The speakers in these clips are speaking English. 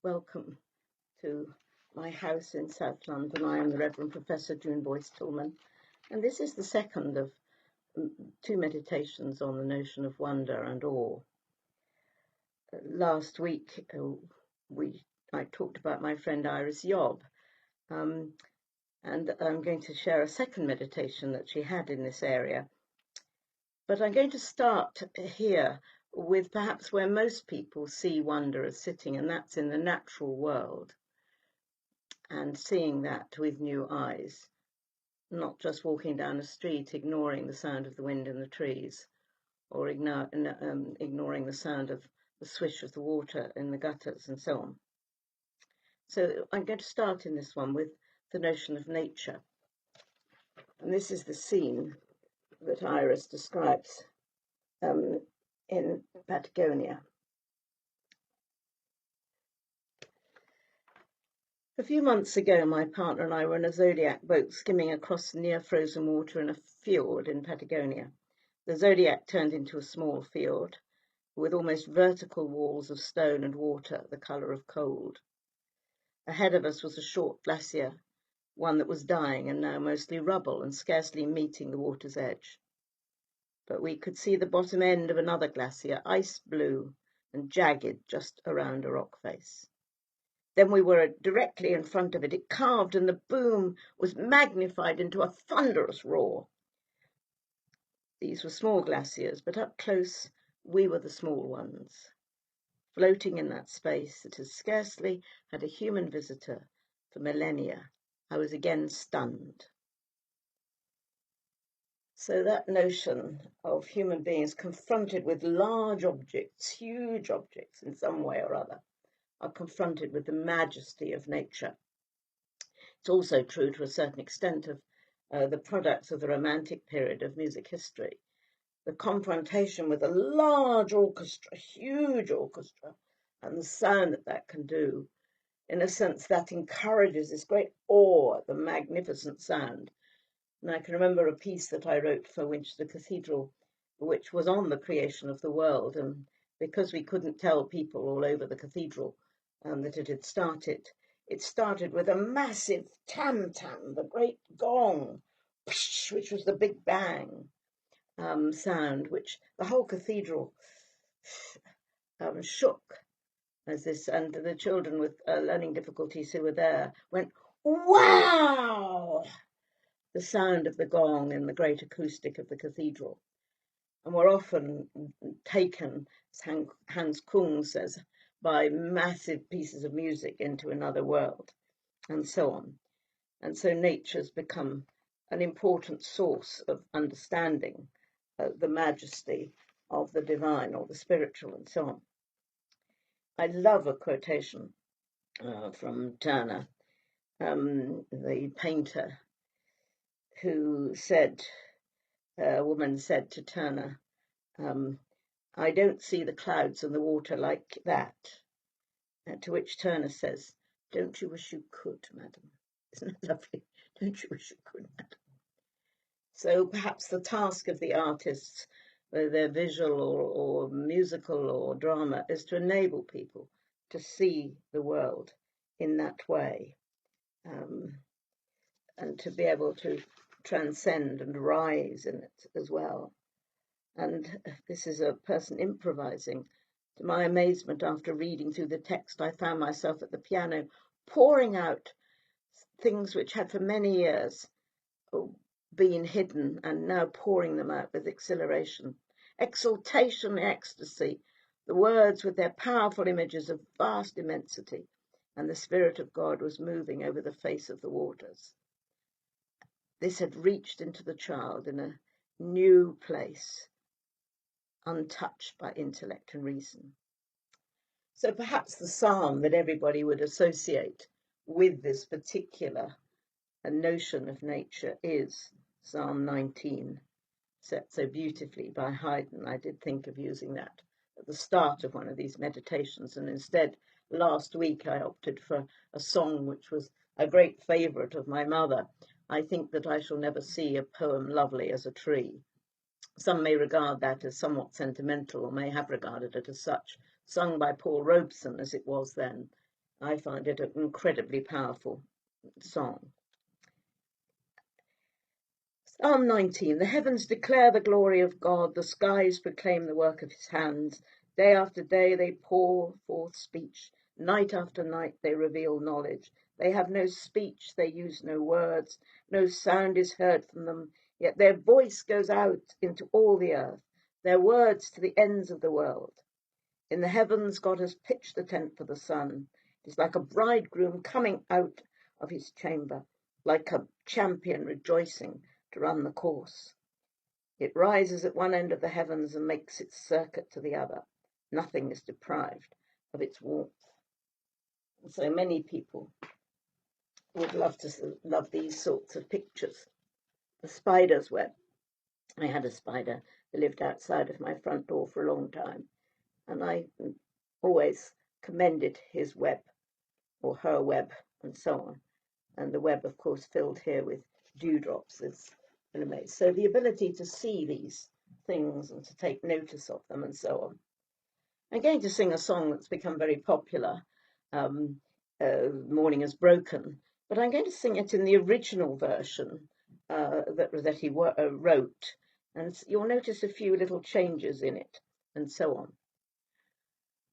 Welcome to my house in South London. I am the Reverend Professor June Boyce-Tillman, and this is the second of two meditations on the notion of wonder and awe. Last week, I talked about my friend Iris Yob, and I'm going to share a second meditation that she had in this area. But I'm going to start here with perhaps where most people see wonder as sitting, and that's in the natural world, and seeing that with new eyes, not just walking down a street ignoring the sound of the wind in the trees, or ignoring the sound of the swish of the water in the gutters and so on. So I'm going to start in this one with the notion of nature. And this is the scene that Iris describes in Patagonia. A few months ago, my partner and I were in a Zodiac boat skimming across near frozen water in a fjord in Patagonia. The Zodiac turned into a small fjord with almost vertical walls of stone and water, the colour of cold. Ahead of us was a short glacier, one that was dying and now mostly rubble and scarcely meeting the water's edge. But we could see the bottom end of another glacier, ice blue and jagged just around a rock face. Then we were directly in front of it. It calved and the boom was magnified into a thunderous roar. These were small glaciers, but up close we were the small ones, floating in that space that has scarcely had a human visitor for millennia. I was again stunned. So that notion of human beings confronted with large objects, huge objects in some way or other, are confronted with the majesty of nature. It's also true to a certain extent of the products of the Romantic period of music history. The confrontation with a large orchestra, huge orchestra, and the sound that can do, in a sense that encourages this great awe at the magnificent sound. And I can remember a piece that I wrote for Winchester Cathedral, which was on the creation of the world, and because we couldn't tell people all over the cathedral that it had started, it started with a massive tam-tam, the great gong, which was the Big Bang sound, which the whole cathedral shook as this, and the children with learning difficulties who were there went, "Wow!" the sound of the gong in the great acoustic of the cathedral. And were often taken, as Hans Kung says, by massive pieces of music into another world, and so on. And so nature's become an important source of understanding the majesty of the divine or the spiritual and so on. I love a quotation from Turner, the painter, who said, a woman said to Turner, "I don't see the clouds and the water like that." To which Turner says, "Don't you wish you could, madam?" Isn't that lovely? Don't you wish you could, madam? So perhaps the task of the artists, whether they're visual or musical or drama, is to enable people to see the world in that way, and to be able to transcend and rise in it as well. And this is a person improvising. To my amazement, after reading through the text, I found myself at the piano pouring out things which had for many years been hidden, and now pouring them out with exhilaration, exultation, ecstasy, the words with their powerful images of vast immensity, and the Spirit of God was moving over the face of the waters. This had reached into the child in a new place, untouched by intellect and reason. So perhaps the psalm that everybody would associate with this particular notion of nature is Psalm 19, set so beautifully by Haydn. I did think of using that at the start of one of these meditations, and instead last week I opted for a song which was a great favourite of my mother, "I Think That I Shall Never See a Poem Lovely as a Tree." Some may regard that as somewhat sentimental, or may have regarded it as such, sung by Paul Robeson as it was then. I find it an incredibly powerful song. Psalm 19. The heavens declare the glory of God, the skies proclaim the work of his hands. Day after day they pour forth speech, night after night they reveal knowledge. They have no speech, they use no words, no sound is heard from them, yet their voice goes out into all the earth, their words to the ends of the world. In the heavens God has pitched the tent for the sun. It is like a bridegroom coming out of his chamber, like a champion rejoicing to run the course. It rises at one end of the heavens and makes its circuit to the other. Nothing is deprived of its warmth. And so many people would love these sorts of pictures. The spider's web. I had a spider that lived outside of my front door for a long time, and I always commended his web or her web and so on. And the web, of course, filled here with dewdrops is amazing. So the ability to see these things and to take notice of them and so on. I'm going to sing a song that's become very popular, Morning Is Broken, but I'm going to sing it in the original version that he wrote, and you'll notice a few little changes in it and so on.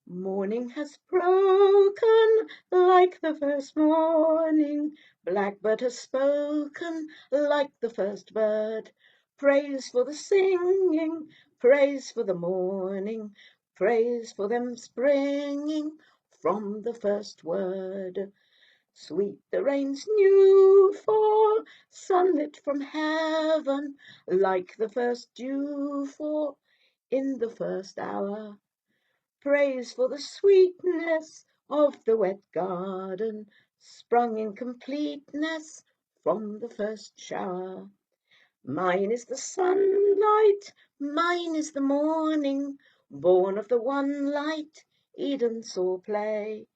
Morning has broken like the first morning, blackbird has spoken like the first bird. Praise for the singing, praise for the morning, praise for them springing from the first word. Sweet the rain's new fall, sunlit from heaven, like the first dew fall in the first hour. Praise for the sweetness of the wet garden, sprung in completeness from the first shower. Mine is the sunlight, mine is the morning, born of the one light Eden saw play.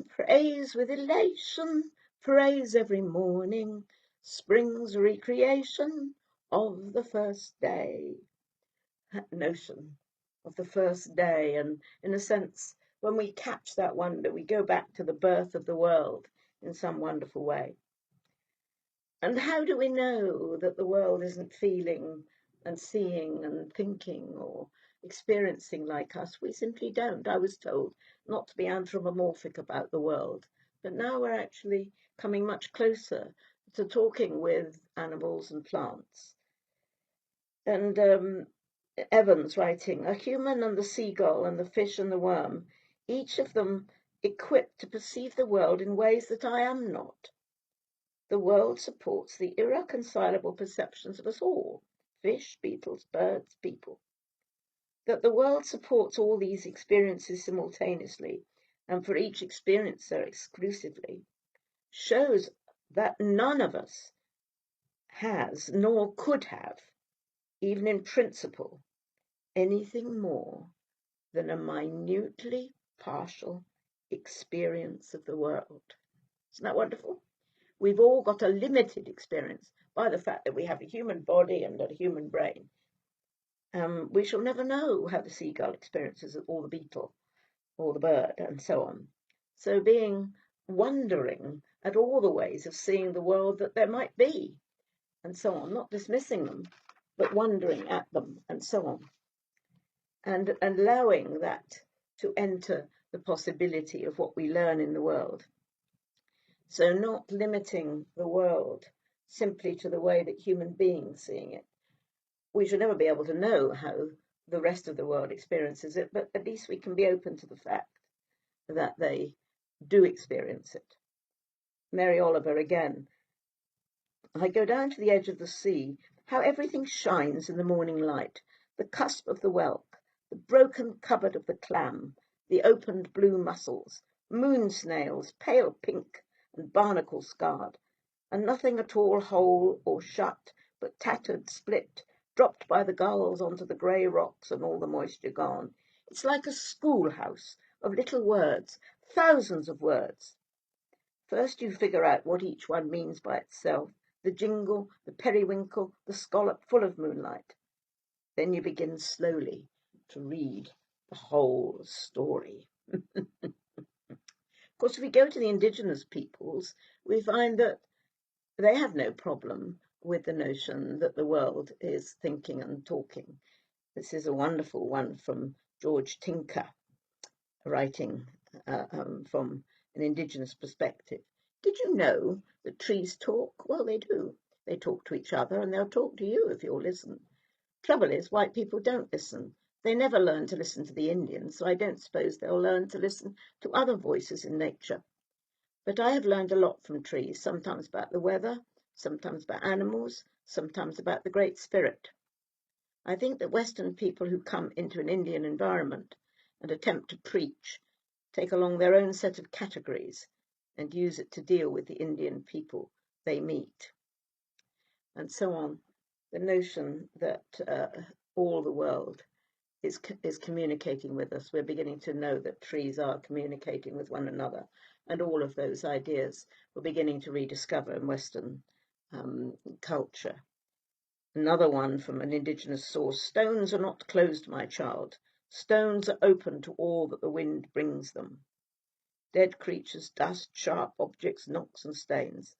Praise with elation, praise every morning, spring's recreation of the first day. That notion of the first day, and in a sense, when we catch that wonder, we go back to the birth of the world in some wonderful way. And how do we know that the world isn't feeling and seeing and thinking or experiencing like us? We simply don't. I was told not to be anthropomorphic about the world, but now we're actually coming much closer to talking with animals and plants. And Evans writing, a human and the seagull and the fish and the worm, each of them equipped to perceive the world in ways that I am not. The world supports the irreconcilable perceptions of us all, fish, beetles, birds, people. That the world supports all these experiences simultaneously, and for each experiencer exclusively, shows that none of us has, nor could have, even in principle, anything more than a minutely partial experience of the world. Isn't that wonderful? We've all got a limited experience by the fact that we have a human body and a human brain. We shall never know how the seagull experiences it, or the beetle, or the bird, and so on. So wondering at all the ways of seeing the world that there might be, and so on, not dismissing them, but wondering at them, and so on. And allowing that to enter the possibility of what we learn in the world. So not limiting the world simply to the way that human beings seeing it. We should never be able to know how the rest of the world experiences it, but at least we can be open to the fact that they do experience it. Mary Oliver again. I go down to the edge of the sea, how everything shines in the morning light, the cusp of the whelk, the broken cupboard of the clam, the opened blue mussels, moon snails, pale pink and barnacle scarred, and nothing at all whole or shut, but tattered, split, dropped by the gulls onto the grey rocks and all the moisture gone. It's like a schoolhouse of little words, thousands of words. First you figure out what each one means by itself, the jingle, the periwinkle, the scallop full of moonlight. Then you begin slowly to read the whole story. Of course, if we go to the indigenous peoples, we find that they have no problem with the notion that the world is thinking and talking. This is a wonderful one from George Tinker, writing from an indigenous perspective. Did you know that trees talk? Well, they do. They talk to each other, and they'll talk to you if you'll listen. Trouble is, white people don't listen. They never learn to listen to the Indians, so I don't suppose they'll learn to listen to other voices in nature. But I have learned a lot from trees, sometimes about the weather, sometimes about animals, sometimes about the Great Spirit. I think that Western people who come into an Indian environment and attempt to preach take along their own set of categories and use it to deal with the Indian people they meet. And so on. The notion that all the world is communicating with us. We're beginning to know that trees are communicating with one another, and all of those ideas we're beginning to rediscover in Western culture. Another one from an indigenous source: stones are not closed, my child. Stones are open to all that the wind brings them. Dead creatures, dust, sharp objects, knocks and stains.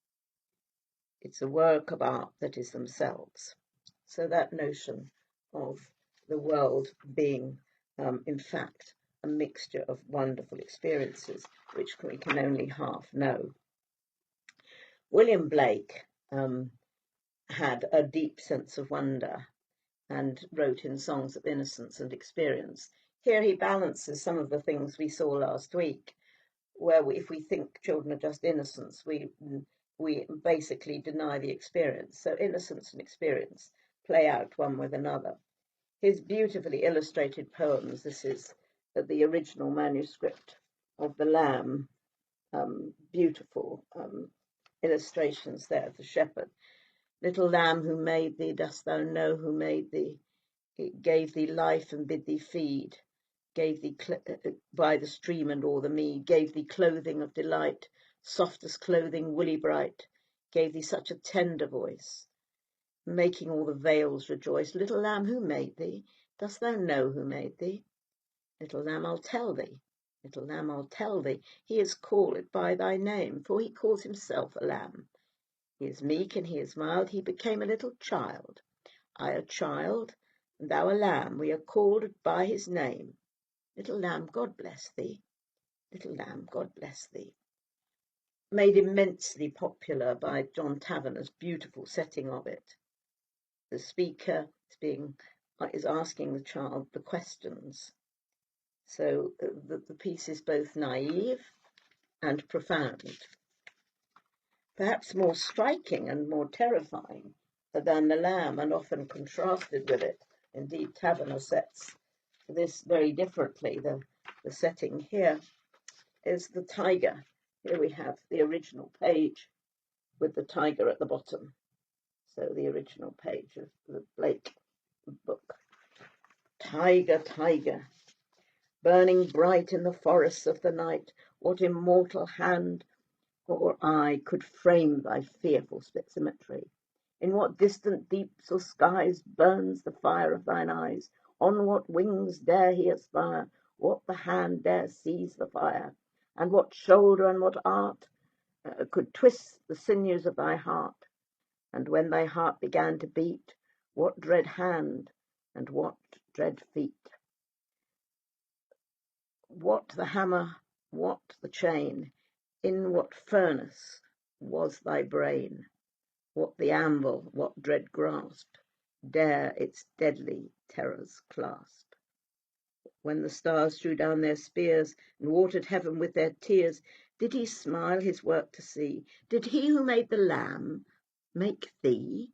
It's a work of art that is themselves. So that notion of the world being, in fact, a mixture of wonderful experiences, which we can only half know. William Blake had a deep sense of wonder and wrote in Songs of Innocence and Experience. Here he balances some of the things we saw last week, where if we think children are just innocents, we basically deny the experience. So innocence and experience play out one with another. His beautifully illustrated poems, this is the original manuscript of The Lamb, beautiful illustrations there of the shepherd. Little lamb, who made thee? Dost thou know who made thee? It gave thee life and bid thee feed, gave thee by the stream and o'er the mead, gave thee clothing of delight, softest clothing, woolly bright, gave thee such a tender voice, making all the vales rejoice. Little lamb, who made thee? Dost thou know who made thee? Little lamb, I'll tell thee. Little lamb, I'll tell thee. He is called by thy name, for he calls himself a lamb. He is meek and he is mild. He became a little child. I a child, and thou a lamb. We are called by his name. Little lamb, God bless thee. Little lamb, God bless thee. Made immensely popular by John Taverner's beautiful setting of it. The speaker is asking the child the questions. So the piece is both naive and profound. Perhaps more striking and more terrifying than the lamb, and often contrasted with it. Indeed, Taverner sets this very differently. The setting here is the tiger. Here we have the original page with the tiger at the bottom. So the original page of the Blake book. Tiger, tiger, burning bright in the forests of the night, what immortal hand or eye could frame thy fearful symmetry? In what distant deeps or skies burns the fire of thine eyes? On what wings dare he aspire? What the hand dare seize the fire? And what shoulder and what art could twist the sinews of thy heart? And when thy heart began to beat, what dread hand and what dread feet? What the hammer, what the chain? In what furnace was thy brain? What the anvil, what dread grasp dare its deadly terrors clasp? When the stars threw down their spears and watered heaven with their tears, did he smile his work to see? Did he who made the lamb make thee?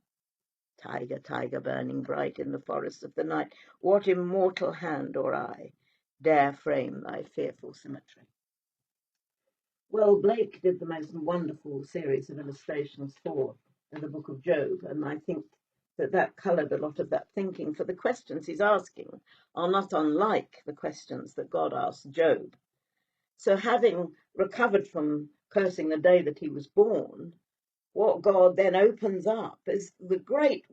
Tiger, tiger, burning bright in the forests of the night, what immortal hand or eye dare frame thy fearful symmetry? Well, Blake did the most wonderful series of illustrations for the Book of Job, and I think that coloured a lot of that thinking, for the questions he's asking are not unlike the questions that God asked Job. So having recovered from cursing the day that he was born, what God then opens up is the great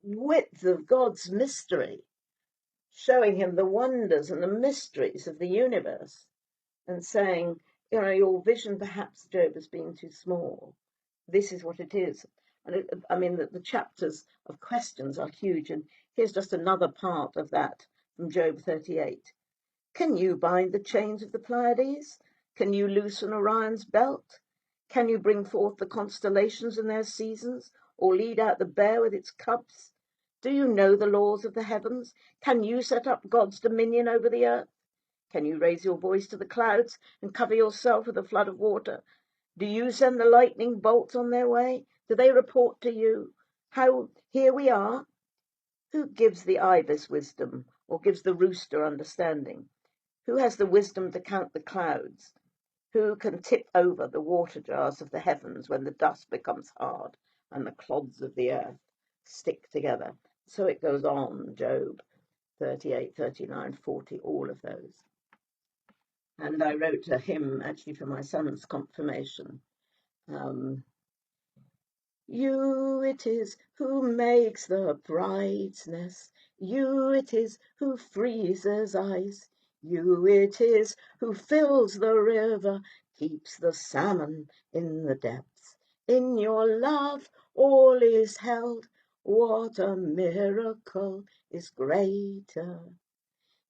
width of God's mystery, showing him the wonders and the mysteries of the universe, and saying, your vision perhaps, Job, has been too small. This is what it is. And I mean, the chapters of questions are huge. And here's just another part of that from Job 38. Can you bind the chains of the Pleiades? Can you loosen Orion's belt? Can you bring forth the constellations in their seasons, or lead out the bear with its cubs? Do you know the laws of the heavens? Can you set up God's dominion over the earth? Can you raise your voice to the clouds and cover yourself with a flood of water? Do you send the lightning bolts on their way? Do they report to you how here we are? Who gives the ibis wisdom, or gives the rooster understanding? Who has the wisdom to count the clouds? Who can tip over the water jars of the heavens when the dust becomes hard and the clods of the earth stick together? So it goes on, Job 38, 39, 40, all of those. And I wrote a hymn actually for my son's confirmation. You it is who makes the bride's nest. You it is who freezes ice. You it is who fills the river, keeps the salmon in the depths. In your love all is held. What a miracle is greater.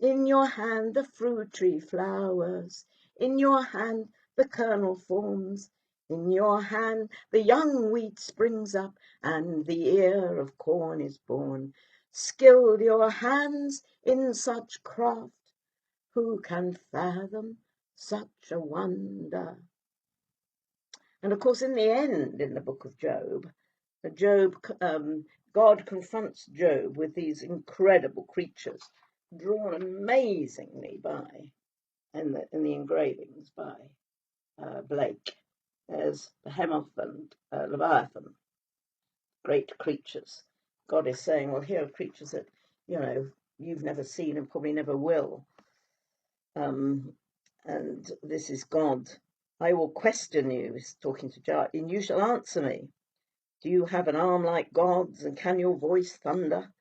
In your hand the fruit tree flowers, in your hand the kernel forms, in your hand the young wheat springs up, and the ear of corn is born. Skilled your hands in such craft, who can fathom such a wonder? And of course, in the end, in the book of Job, God confronts Job with these incredible creatures, drawn amazingly by, in the engravings by Blake. There's Behemoth and Leviathan, great creatures. God is saying, well, here are creatures that, you've never seen and probably never will. And this is God. I will question you, he's talking to Job, and you shall answer me. Do you have an arm like God's, and can your voice thunder?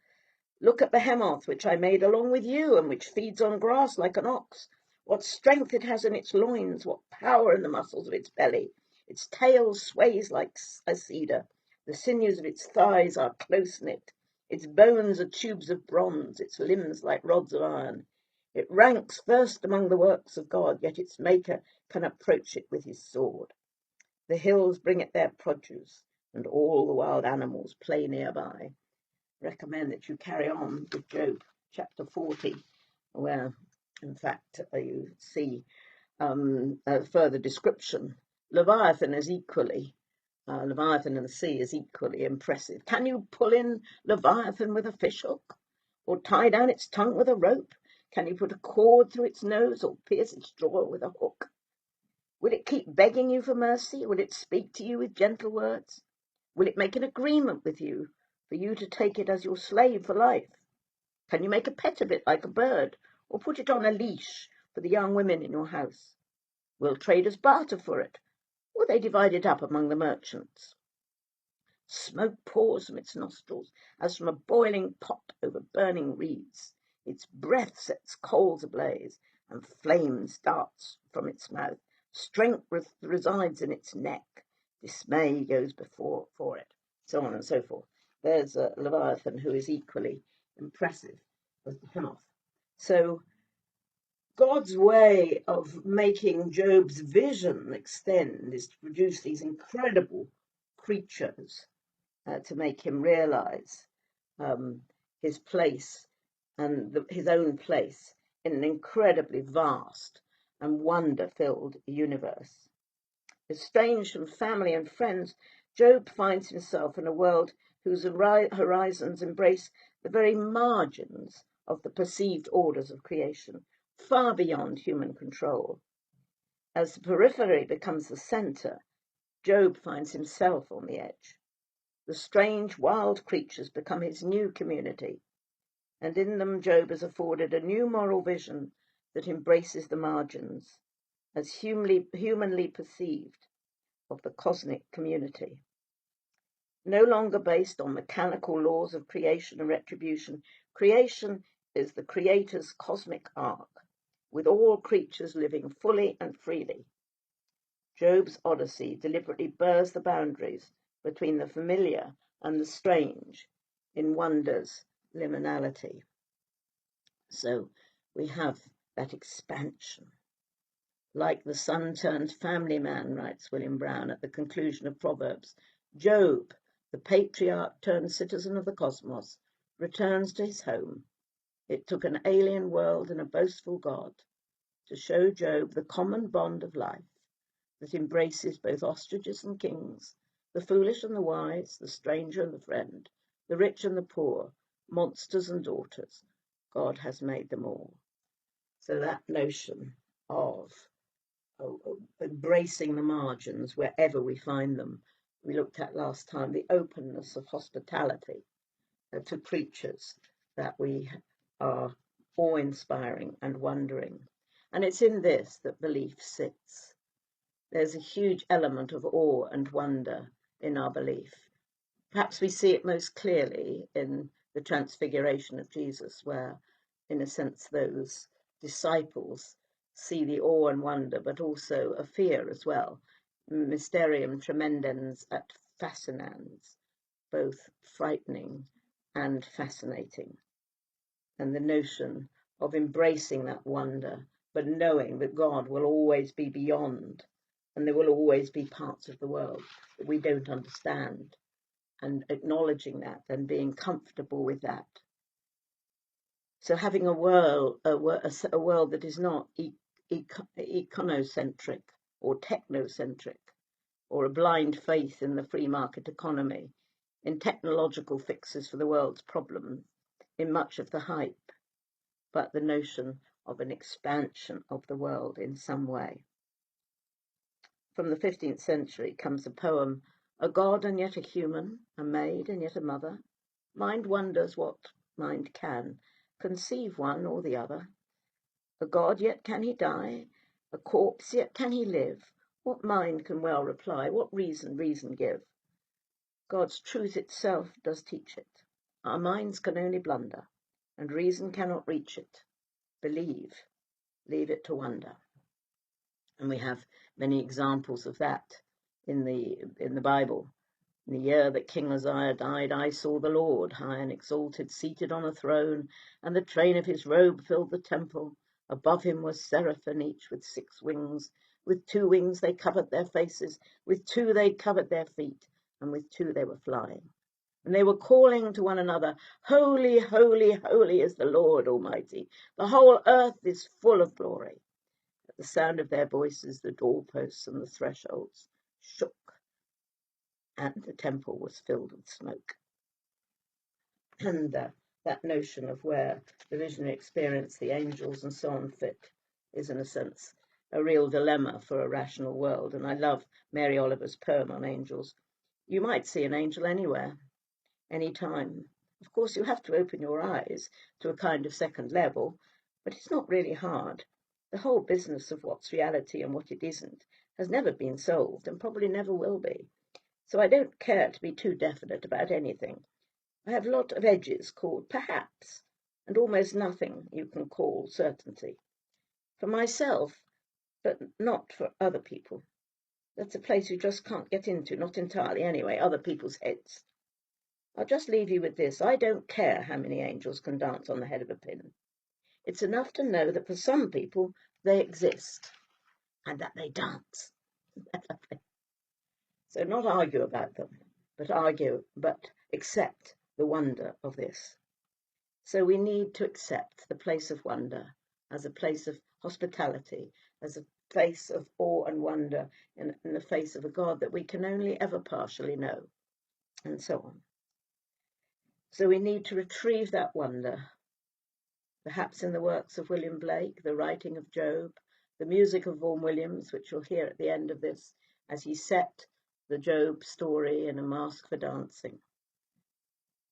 Look at Behemoth, which I made along with you, and which feeds on grass like an ox. What strength it has in its loins, what power in the muscles of its belly. Its tail sways like a cedar. The sinews of its thighs are close-knit. Its bones are tubes of bronze, its limbs like rods of iron. It ranks first among the works of God, yet its maker can approach it with his sword. The hills bring it their produce, and all the wild animals play nearby. Recommend that you carry on with Job chapter 40, where, in fact, you see a further description. Leviathan in the sea is equally impressive. Can you pull in Leviathan with a fishhook, or tie down its tongue with a rope? Can you put a cord through its nose, or pierce its jaw with a hook? Will it keep begging you for mercy? Will it speak to you with gentle words? Will it make an agreement with you for you to take it as your slave for life? Can you make a pet of it like a bird, or put it on a leash for the young women in your house? Will traders barter for it, or they divide it up among the merchants? Smoke pours from its nostrils as from a boiling pot over burning reeds. Its breath sets coals ablaze, and flame starts from its mouth. Strength resides in its neck. Dismay goes before it, so on and so forth. There's a Leviathan who is equally impressive as Behemoth. So God's way of making Job's vision extend is to produce these incredible creatures to make him realize his place and his own place in an incredibly vast and wonder-filled universe. Estranged from family and friends, Job finds himself in a world whose horizons embrace the very margins of the perceived orders of creation, far beyond human control. As the periphery becomes the center, Job finds himself on the edge. The strange, wild creatures become his new community, and in them Job is afforded a new moral vision that embraces the margins as humanly perceived of the cosmic community. No longer based on mechanical laws of creation and retribution, creation is the Creator's cosmic arc, with all creatures living fully and freely. Job's Odyssey deliberately blurs the boundaries between the familiar and the strange in wonder's liminality. So we have that expansion. Like the sun-turned family man, writes William Brown at the conclusion of Proverbs, Job, the patriarch turned citizen of the cosmos, returns to his home. It took an alien world and a boastful God to show Job the common bond of life that embraces both ostriches and kings, the foolish and the wise, the stranger and the friend, the rich and the poor, monsters and daughters. God has made them all. So that notion of embracing the margins wherever we find them, we looked at last time, the openness of hospitality to creatures that we are awe-inspiring and wondering. And it's in this that belief sits. There's a huge element of awe and wonder in our belief. Perhaps we see it most clearly in the transfiguration of Jesus, where, in a sense, those disciples see the awe and wonder, but also a fear as well. Mysterium tremendens et fascinans, both frightening and fascinating. And the notion of embracing that wonder, but knowing that God will always be beyond, and there will always be parts of the world that we don't understand, and acknowledging that and being comfortable with that. So having a world that is not econocentric or technocentric, or a blind faith in the free market economy, in technological fixes for the world's problems, in much of the hype, but the notion of an expansion of the world in some way. From the 15th century comes a poem, a god and yet a human, a maid and yet a mother. Mind wonders what mind can conceive one or the other. A god, yet can he die? A corpse, yet can he live? What mind can well reply? What reason give? God's truth itself does teach it. Our minds can only blunder, and reason cannot reach it. Believe, leave it to wonder. And we have many examples of that in the Bible. In the year that King Uzziah died, I saw the Lord, high and exalted, seated on a throne, and the train of his robe filled the temple. Above him was seraphim, each with 6 wings. With 2 wings they covered their faces, with 2 they covered their feet, and with 2 they were flying. And they were calling to one another, Holy, holy, holy is the Lord Almighty. The whole earth is full of glory. At the sound of their voices, the doorposts and the thresholds shook, and the temple was filled with smoke. And that notion of where the visionary experience, the angels and so on fit, is in a sense a real dilemma for a rational world. And I love Mary Oliver's poem on angels. You might see an angel anywhere, anytime. Of course, you have to open your eyes to a kind of second level, but it's not really hard. The whole business of what's reality and what it isn't has never been solved and probably never will be. So I don't care to be too definite about anything. I have a lot of edges called perhaps, and almost nothing you can call certainty. For myself, but not for other people. That's a place you just can't get into, not entirely anyway, other people's heads. I'll just leave you with this. I don't care how many angels can dance on the head of a pin. It's enough to know that for some people they exist and that they dance. So not argue about them, but accept the wonder of this. So we need to accept the place of wonder as a place of hospitality, as a place of awe and wonder in the face of a God that we can only ever partially know, and so on. So we need to retrieve that wonder, perhaps in the works of William Blake, the writing of Job, the music of Vaughan Williams, which you'll hear at the end of this, as he set the Job story in a mask for dancing.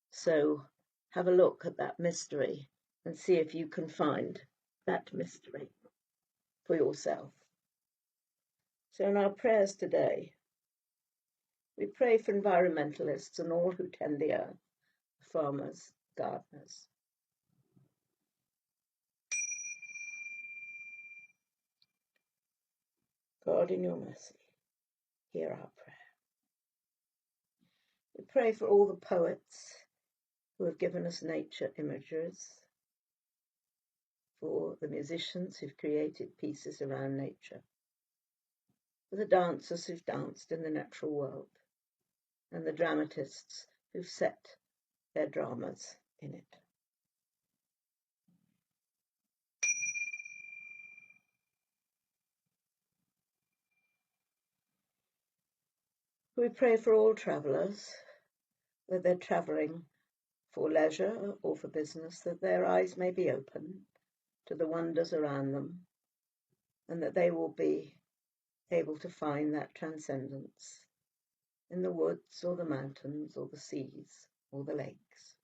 So have a look at that mystery and see if you can find that mystery for yourself. So in our prayers today, we pray for environmentalists and all who tend the earth, farmers, gardeners. God, in your mercy, hear our prayer. We pray for all the poets who have given us nature images, for the musicians who've created pieces around nature, for the dancers who've danced in the natural world, and the dramatists who've set their dramas in it. We pray for all travellers, that they're travelling for leisure or for business, that their eyes may be open to the wonders around them, and that they will be able to find that transcendence in the woods or the mountains or the seas or the lakes.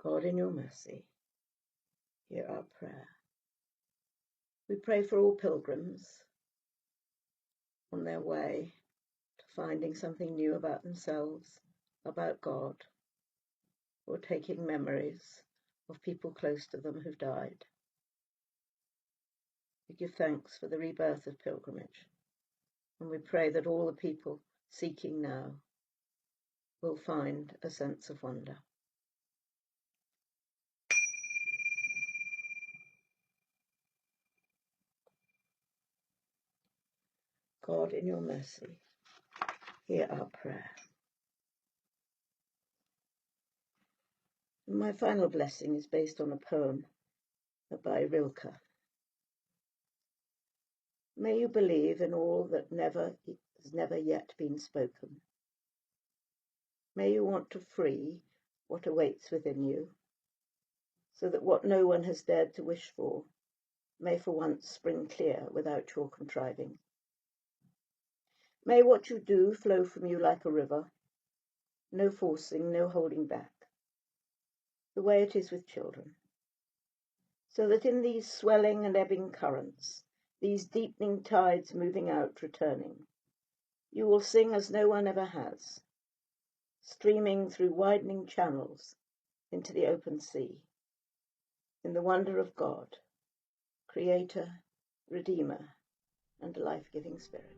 God, in your mercy, hear our prayer. We pray for all pilgrims on their way to finding something new about themselves, about God, or taking memories of people close to them who've died. We give thanks for the rebirth of pilgrimage, and we pray that all the people seeking now will find a sense of wonder. God, in your mercy, hear our prayer. And my final blessing is based on a poem by Rilke. May you believe in all that has never yet been spoken. May you want to free what awaits within you, so that what no one has dared to wish for may for once spring clear without your contriving. May what you do flow from you like a river, no forcing, no holding back, the way it is with children, so that in these swelling and ebbing currents, these deepening tides moving out, returning, you will sing as no one ever has, streaming through widening channels into the open sea, in the wonder of God, Creator, Redeemer, and life-giving Spirit.